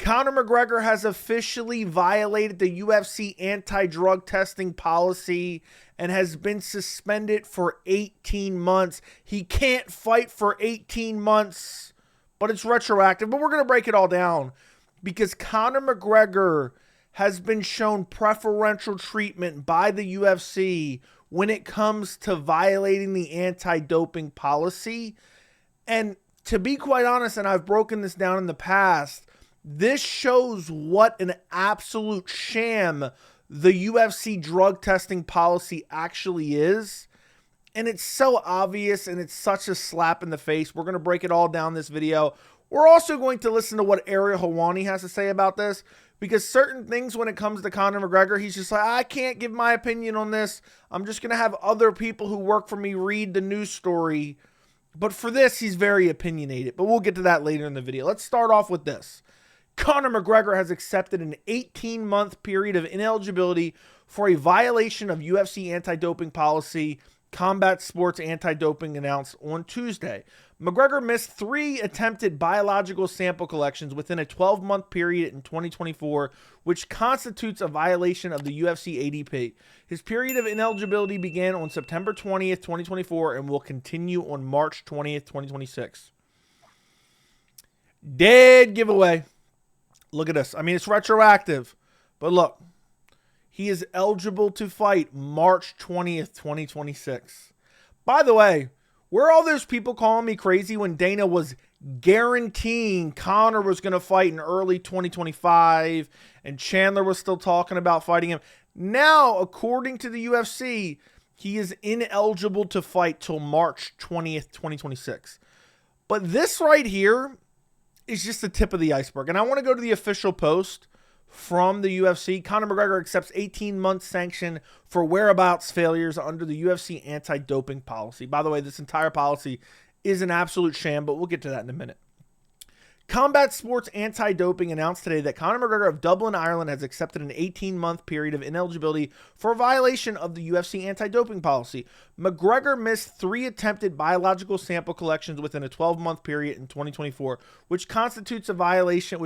Conor McGregor has officially violated the UFC anti-drug testing policy and has been suspended for 18 months. He can't fight for 18 months, but it's retroactive. But we're going to break it all down because Conor McGregor has been shown preferential treatment by the UFC when it comes to violating the anti-doping policy. And to be quite honest, and I've broken this down in the past, this shows what an absolute sham the UFC drug testing policy actually is. And it's so obvious and it's such a slap in the face. We're going to break it all down in this video. We're also going to listen to what Ariel Helwani has to say about this, because certain things when it comes to Conor McGregor, he's just like, I can't give my opinion on this. I'm just going to have other people who work for me read the news story. But for this, he's very opinionated. But we'll get to that later in the video. Let's start off with this. Conor McGregor has accepted an 18-month period of ineligibility for a violation of UFC anti-doping policy, Combat Sports Anti-Doping announced on Tuesday. McGregor missed 3 attempted biological sample collections within a 12-month period in 2024, which constitutes a violation of the UFC ADP. His period of ineligibility began on September 20th, 2024, and will continue on March 20th, 2026. Dead giveaway. Look at this. I mean, it's retroactive, but look, he is eligible to fight March 20th, 2026. By the way, were all those people calling me crazy when Dana was guaranteeing Conor was going to fight in early 2025 and Chandler was still talking about fighting him? Now, according to the UFC, he is ineligible to fight till March 20th, 2026. But this right here is just the tip of the iceberg. And I want to go to the official post from the UFC. Conor McGregor accepts 18-month sanction for whereabouts failures under the UFC anti-doping policy. By the way, this entire policy is an absolute sham, but we'll get to that in a minute. Combat Sports Anti-Doping announced today that Conor McGregor of Dublin, Ireland has accepted an 18-month period of ineligibility for a violation of the UFC anti-doping policy. McGregor missed 3 attempted biological sample collections within a 12-month period in 2024, which constitutes a violation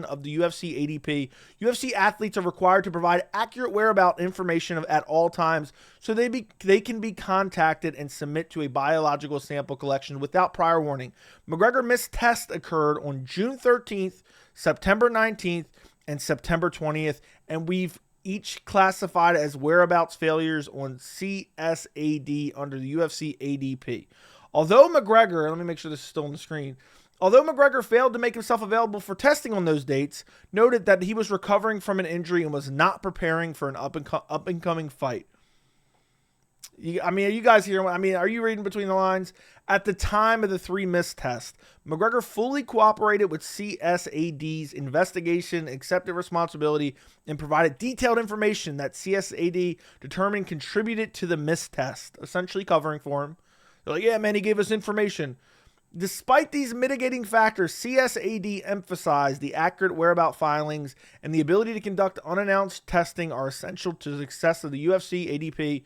of the UFC ADP. UFC athletes are required to provide accurate whereabout information at all times so they can be contacted and submit to a biological sample collection without prior warning. McGregor missed tests occurred on June 13th, September 19th, and September 20th, and we've each classified as whereabouts failures on CSAD under the UFC ADP. Although McGregor, let me make sure this is still on the screen, although McGregor failed to make himself available for testing on those dates, noted that he was recovering from an injury and was not preparing for an up-and-coming fight. I mean, are you guys here? I mean, are you reading between the lines? At the time of the 3 missed tests, McGregor fully cooperated with CSAD's investigation, accepted responsibility, and provided detailed information that CSAD determined contributed to the missed test, essentially covering for him. They're like, yeah, man, he gave us information. Despite these mitigating factors, CSAD emphasized the accurate whereabout filings and the ability to conduct unannounced testing are essential to the success of the UFC ADP.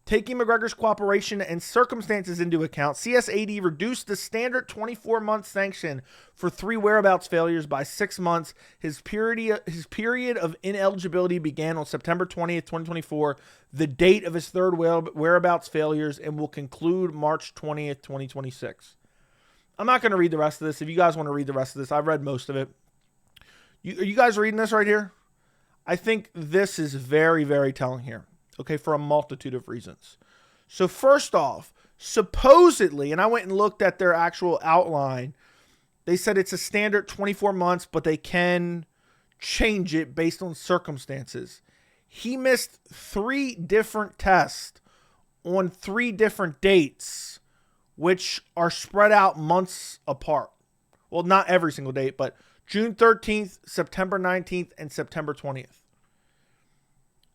Taking McGregor's cooperation and circumstances into account, CSAD reduced the standard 24-month sanction for 3 whereabouts failures by 6 months. His period of ineligibility began on September 20th, 2024, the date of his 3rd whereabouts failures, and will conclude March 20th, 2026. I'm not going to read the rest of this. If you guys want to read the rest of this, I've read most of it. Are you guys reading this right here? I think this is very, very telling here. Okay, for a multitude of reasons. So first off, supposedly, and I went and looked at their actual outline, they said it's a standard 24 months, but they can change it based on circumstances. He missed 3 different tests on 3 different dates, which are spread out months apart. Well, not every single date, but June 13th, September 19th, and September 20th.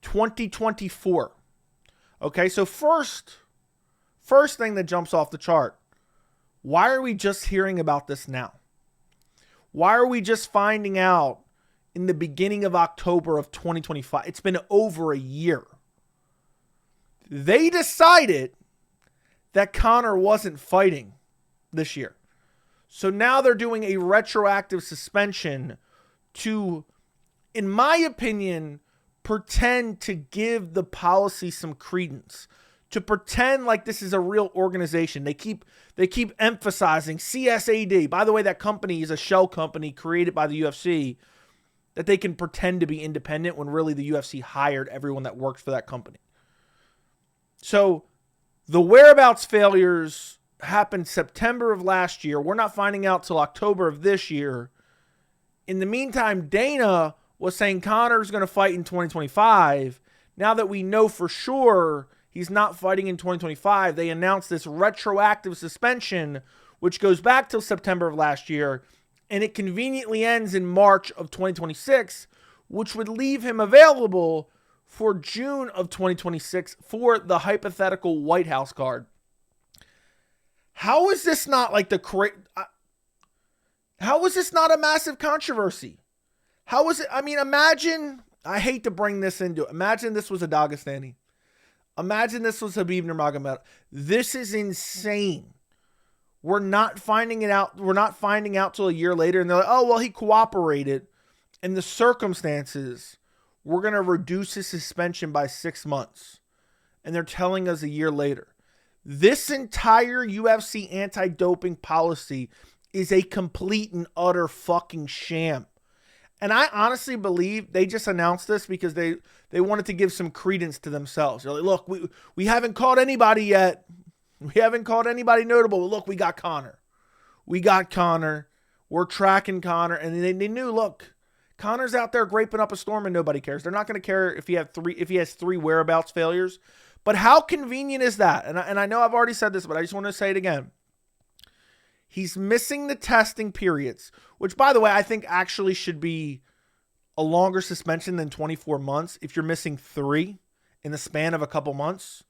2024. Okay, so first thing that jumps off the chart, why are we just hearing about this now? Why are we just finding out in the beginning of October of 2025? It's been over a year. They decided that Conor wasn't fighting this year. So now they're doing a retroactive suspension to, in my opinion, pretend to give the policy some credence, to pretend like this is a real organization. They keep emphasizing CSAD. By the way, that company is a shell company created by the UFC that they can pretend to be independent when really the UFC hired everyone that worked for that company. So the whereabouts failures happened September of last year. We're not finding out till October of this year. In the meantime, Dana was saying Conor's going to fight in 2025. Now that we know for sure he's not fighting in 2025, they announced this retroactive suspension, which goes back till September of last year, and it conveniently ends in March of 2026, which would leave him available for June of 2026 for the hypothetical White House card. How is this not like how is this not a massive controversy? How is it? I mean, imagine, I hate to bring this into it. Imagine this was a Dagestani. Imagine this was Khabib Nurmagomedov. This is insane. We're not finding it out. We're not finding out till a year later. And they're like, oh, well, he cooperated. In the circumstances, we're going to reduce his suspension by 6 months. And they're telling us a year later. This entire UFC anti-doping policy is a complete and utter fucking sham. And I honestly believe they just announced this because they wanted to give some credence to themselves. They're like, look, we haven't caught anybody yet. We haven't caught anybody notable. But look, we got Conor. We got Conor. We're tracking Conor. And they knew, look, Conor's out there graping up a storm and nobody cares. They're not going to care if he has three whereabouts failures. But how convenient is that? And I know I've already said this, but I just want to say it again. He's missing the testing periods, which, by the way, I think actually should be a longer suspension than 24 months. If you're missing 3 in the span of a couple months,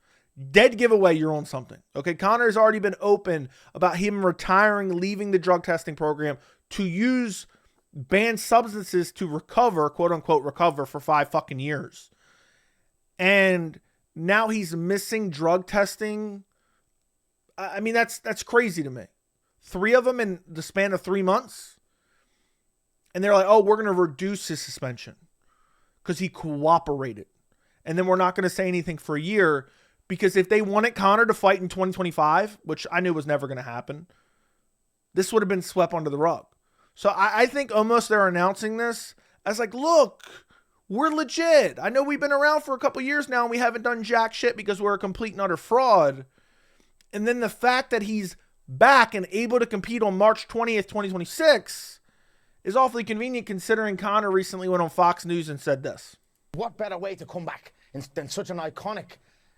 dead giveaway, you're on something. Okay, Conor has already been open about him retiring, leaving the drug testing program to use banned substances to recover, quote unquote, recover for 5 fucking years. And now he's missing drug testing. I mean, that's crazy to me. 3 of them in the span of 3 months. And they're like, oh, we're going to reduce his suspension because he cooperated. And then we're not going to say anything for a year because if they wanted Conor to fight in 2025, which I knew was never going to happen, this would have been swept under the rug. So I think almost they're announcing this as like, look, we're legit. I know we've been around for a couple years now and we haven't done jack shit because we're a complete and utter fraud. And then the fact that he's back and able to compete on March 20th, 2026 is awfully convenient considering Conor recently went on Fox News and said this. What better way to come back than such an iconic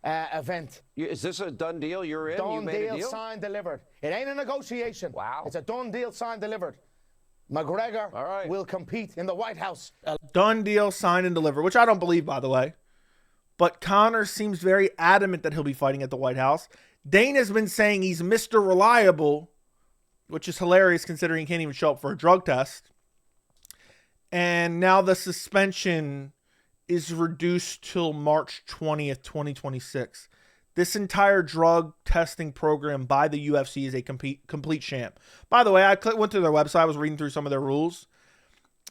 event? Is this a done deal? You're in? Done You made a deal, deal? signed, delivered. It ain't a negotiation. Wow. It's a done deal, signed, delivered. McGregor will compete in the White House. Done deal, signed and delivered, which I don't believe, by the way. But Conor seems very adamant that he'll be fighting at the White House. Dana's been saying he's Mr. Reliable, which is hilarious considering he can't even show up for a drug test. And now the suspension is reduced till March 20th, 2026. This entire drug testing program by the UFC is a complete sham. By the way, I went to their website. I was reading through some of their rules.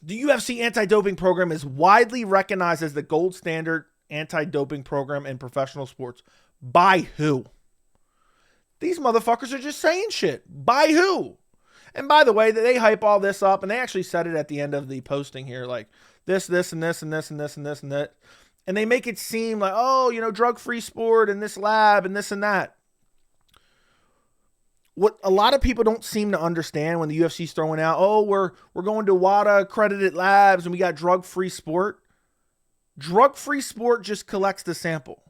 The UFC anti-doping program is widely recognized as the gold standard anti-doping program in professional sports. By who? These motherfuckers are just saying shit. By who? And by the way, they hype all this up, and they actually said it at the end of the posting here, like this, and this, and this, and this, and this, and that. And they make it seem like, oh, you know, drug-free sport and this lab and this and that. What a lot of people don't seem to understand when the UFC's throwing out, oh, we're going to WADA accredited labs and we got drug-free sport. Drug-free sport just collects the sample.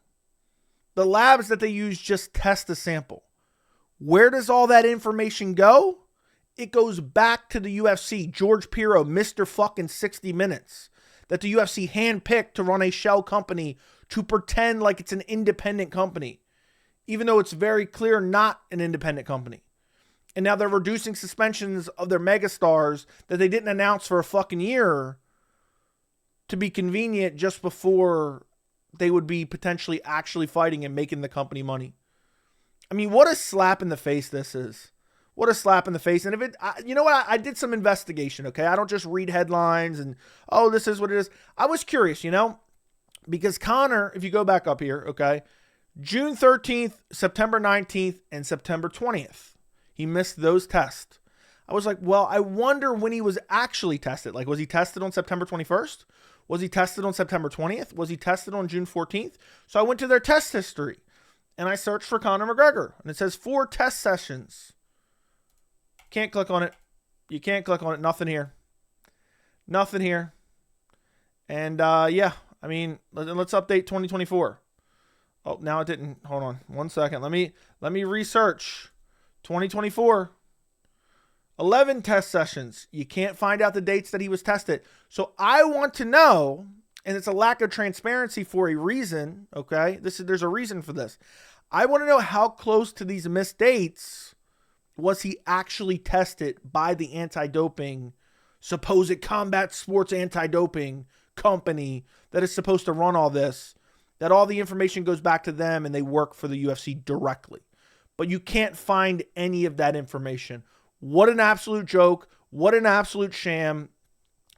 The labs that they use just test the sample. Where does all that information go? It goes back to the UFC. George Piro, Mr. fucking 60 Minutes, that the UFC handpicked to run a shell company to pretend like it's an independent company, even though it's very clear not an independent company. And now they're reducing suspensions of their megastars that they didn't announce for a fucking year to be convenient just before they would be potentially actually fighting and making the company money. I mean, what a slap in the face this is. What a slap in the face. And if it, you know what? I did some investigation, okay? I don't just read headlines and, oh, this is what it is. I was curious, because Conor, if you go back up here, okay, June 13th, September 19th, and September 20th, he missed those tests. I was like, well, I wonder when he was actually tested. Like, was he tested on September 21st? Was he tested on September 20th? Was he tested on June 14th? So I went to their test history and I searched for Conor McGregor and it says 4 test sessions. Can't click on it. You can't click on it. Nothing here. Nothing here. And yeah, I mean, let's update 2024. Oh, now it didn't. Hold on 1 second. Let me research 2024. 11 test sessions. You can't find out the dates that he was tested. So I want to know, and it's a lack of transparency for a reason, okay? There's a reason for this. I want to know how close to these missed dates was he actually tested by the anti-doping, supposed combat sports anti-doping company that is supposed to run all this, that all the information goes back to them and they work for the UFC directly. But you can't find any of that information. What an absolute joke. What an absolute sham.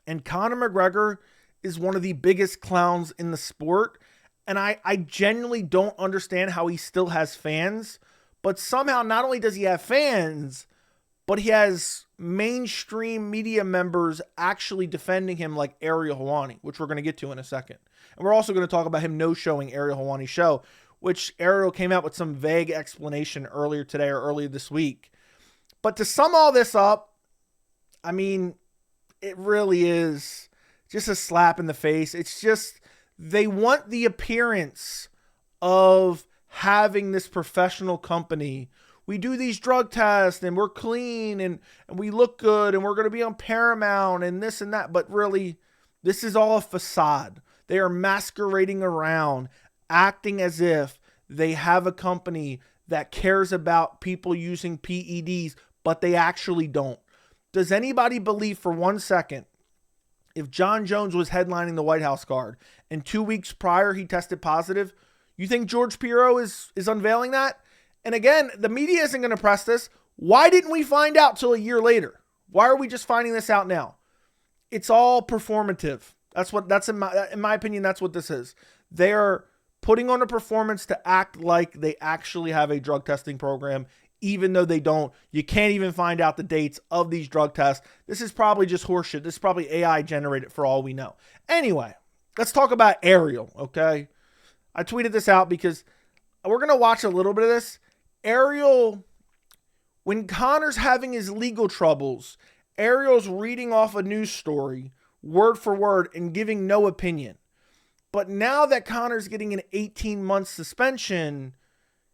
And Conor McGregor is one of the biggest clowns in the sport. And I genuinely don't understand how he still has fans. But somehow not only does he have fans, but he has mainstream media members actually defending him like Ariel Helwani, which we're going to get to in a second. And we're also going to talk about him no-showing Ariel Helwani's show, which Ariel came out with some vague explanation earlier today or earlier this week. But to sum all this up, I mean, it really is just a slap in the face. It's just, they want the appearance of having this professional company. We do these drug tests and we're clean and we look good and we're going to be on Paramount and this and that. But really, this is all a facade. They are masquerading around, acting as if they have a company that cares about people using PEDs, but they actually don't. Does anybody believe for 1 second, if John Jones was headlining the White House card and 2 weeks prior he tested positive, you think George Pirro is unveiling that? And again, the media isn't going to press this. Why didn't we find out till a year later? Why are we just finding this out now? It's all performative. That's in my opinion, that's what this is. They are putting on a performance to act like they actually have a drug testing program, even though they don't. You can't even find out the dates of these drug tests. This is probably just horseshit. This is probably AI generated for all we know. Anyway, let's talk about Ariel, okay? I tweeted this out because we're going to watch a little bit of this. Ariel, when Conor's having his legal troubles, Ariel's reading off a news story, word for word, and giving no opinion. But now that Conor's getting an 18-month suspension,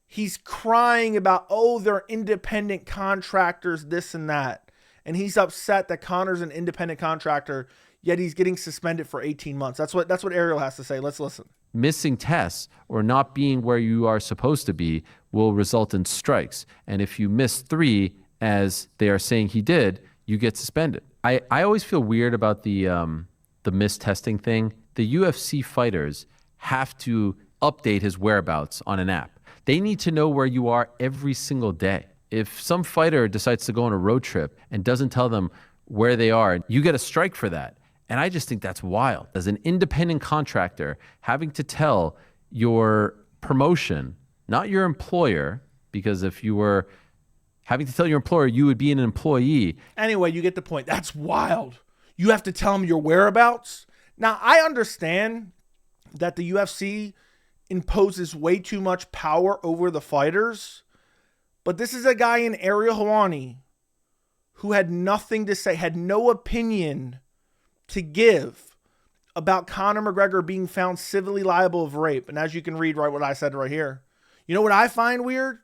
he's crying about, oh, they're independent contractors, this and that. And he's upset that Conor's an independent contractor, yet he's getting suspended for 18 months. That's what Ariel has to say. Let's listen. Missing tests or not being where you are supposed to be will result in strikes. And if you miss 3, as they are saying he did, you get suspended. I always feel weird about the missed testing thing. The UFC fighters have to update his whereabouts on an app. They need to know where you are every single day. If some fighter decides to go on a road trip and doesn't tell them where they are, you get a strike for that. And I just think that's wild. As an independent contractor, having to tell your promotion, not your employer, because if you were having to tell your employer, you would be an employee. Anyway, you get the point. That's wild. You have to tell them your whereabouts. Now, I understand that the UFC imposes way too much power over the fighters, but this is a guy in Ariel Helwani who had nothing to say, had no opinion to give about Conor McGregor being found civilly liable of rape. And as you can read right what I said right here. You know what I find weird?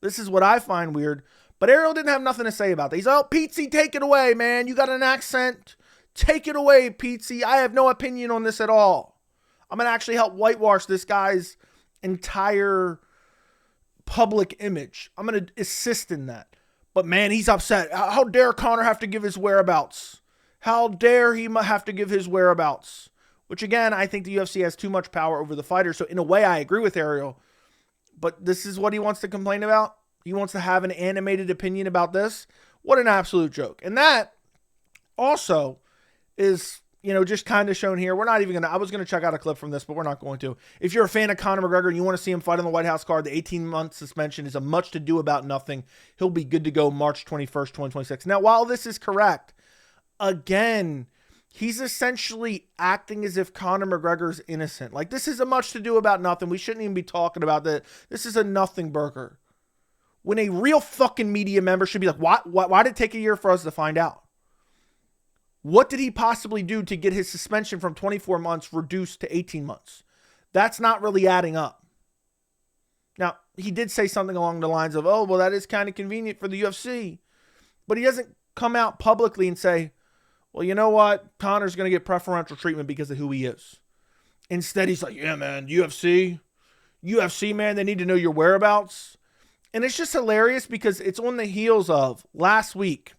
This is what I find weird. But Ariel didn't have nothing to say about that. He's, oh, Pete, take it away, man. You got an accent. Take it away, Pete. I have no opinion on this at all. I'm going to actually help whitewash this guy's entire public image. I'm going to assist in that. But man, he's upset. How dare Conor have to give his whereabouts? How dare he have to give his whereabouts? Which again, I think the UFC has too much power over the fighter. So in a way, I agree with Ariel. But this is what he wants to complain about. He wants to have an animated opinion about this. What an absolute joke. And that also is, just kind of shown here. We're not even going to, I was going to check out a clip from this, but we're not going to. If you're a fan of Conor McGregor and you want to see him fight on the White House card, the 18-month suspension is a much to do about nothing. He'll be good to go March 21st, 2026. Now, while this is correct, again, he's essentially acting as if Conor McGregor is innocent. Like, this is a much to do about nothing. We shouldn't even be talking about that. This is a nothing burger. When a real fucking media member should be like, why did it take a year for us to find out? What did he possibly do to get his suspension from 24 months reduced to 18 months? That's not really adding up. Now, he did say something along the lines of, oh, well, that is kind of convenient for the UFC. But he doesn't come out publicly and say, well, you know what? Conor's going to get preferential treatment because of who he is. Instead, he's like, yeah, man, UFC, man, they need to know your whereabouts. And it's just hilarious because it's on the heels of last week,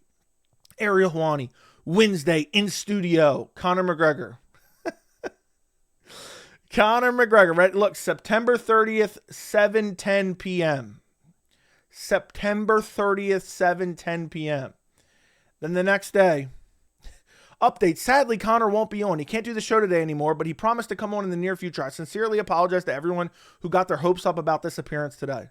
Ariel Helwani, Wednesday in studio, Conor McGregor. Conor McGregor, right? Look, September 30th, 7:10 p.m. September 30th, 7:10 p.m. Then the next day, update. Sadly, Conor won't be on. He can't do the show today anymore, but he promised to come on in the near future. I sincerely apologize to everyone who got their hopes up about this appearance today.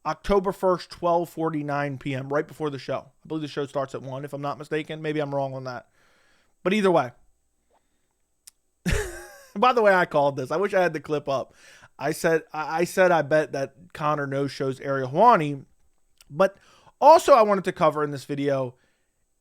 October 1st, 12:49 p.m., right before the show. I believe the show starts at 1, if I'm not mistaken. Maybe I'm wrong on that. But either way. By the way, I called this. I wish I had the clip up. I said I bet that Conor no-shows Ariel Helwani. But also I wanted to cover in this video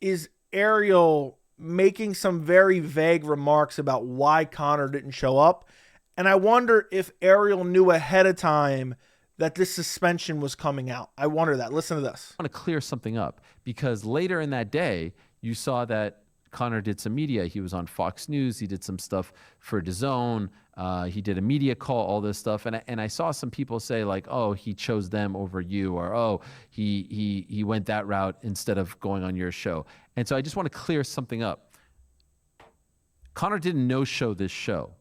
is Ariel making some very vague remarks about why Conor didn't show up. And I wonder if Ariel knew ahead of time that this suspension was coming out. I wonder that. Listen to this. I want to clear something up because later in that day, you saw that Conor did some media. He was on Fox News. He did some stuff for DAZN. He did a media call, all this stuff. And I saw some people say like, oh, he chose them over you, or oh, he went that route instead of going on your show. And so I just want to clear something up. Conor didn't no-show this show.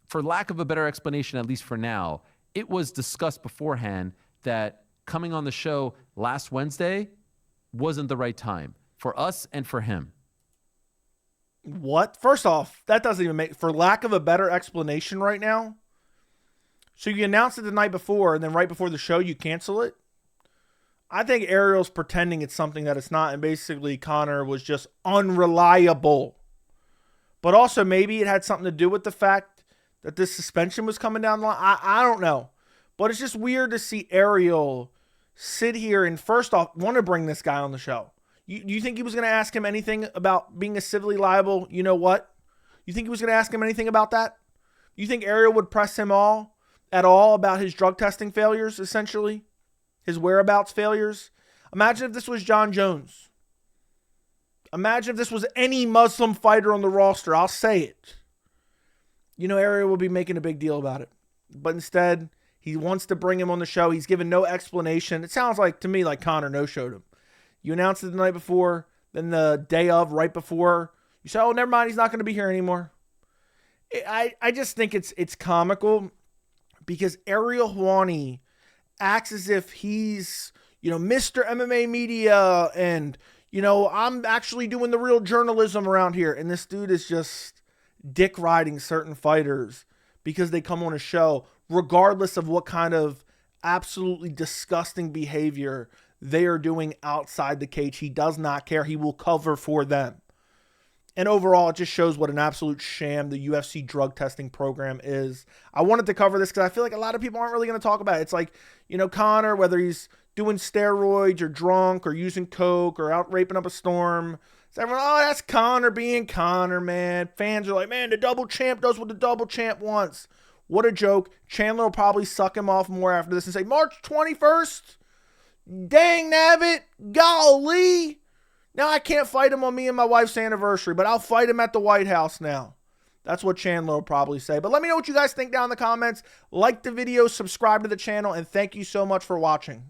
For lack of a better explanation, at least for now, it was discussed beforehand that coming on the show last Wednesday wasn't the right time for us and for him. What? First off, that doesn't even make, for lack of a better explanation right now. So you announce it the night before and then right before the show you cancel it? I think Ariel's pretending it's something that it's not, and basically Conor was just unreliable. But also maybe it had something to do with the fact that this suspension was coming down the line. I don't know. But it's just weird to see Ariel sit here and first off want to bring this guy on the show. You think he was going to ask him anything about being a civilly liable? You know what? You think he was going to ask him anything about that? You think Ariel would press him at all about his drug testing failures, essentially? His whereabouts failures? Imagine if this was John Jones. Imagine if this was any Muslim fighter on the roster. I'll say it. Ariel will be making a big deal about it. But instead, he wants to bring him on the show. He's given no explanation. It sounds like to me like Conor no-showed him. You announced it the night before, then the day of, right before, you say, oh, never mind, he's not going to be here anymore. I just think it's comical because Ariel Helwani acts as if he's, Mr. MMA media and, I'm actually doing the real journalism around here. And this dude is just dick riding certain fighters because they come on a show, regardless of what kind of absolutely disgusting behavior they are doing outside the cage. He does not care. He will cover for them. And overall, it just shows what an absolute sham the UFC drug testing program is. I wanted to cover this because I feel like a lot of people aren't really going to talk about it. It's like, Conor, whether he's doing steroids or drunk or using coke or out raping up a storm, it's everyone, oh, that's Conor being Conor, man. Fans are like, man, the double champ does what the double champ wants. What a joke. Chandler will probably suck him off more after this and say, March 21st? Dang nabbit, golly. Now I can't fight him on me and my wife's anniversary, but I'll fight him at the White House now. That's what Chandler will probably say. But let me know what you guys think down in the comments. Like the video, subscribe to the channel, and thank you so much for watching.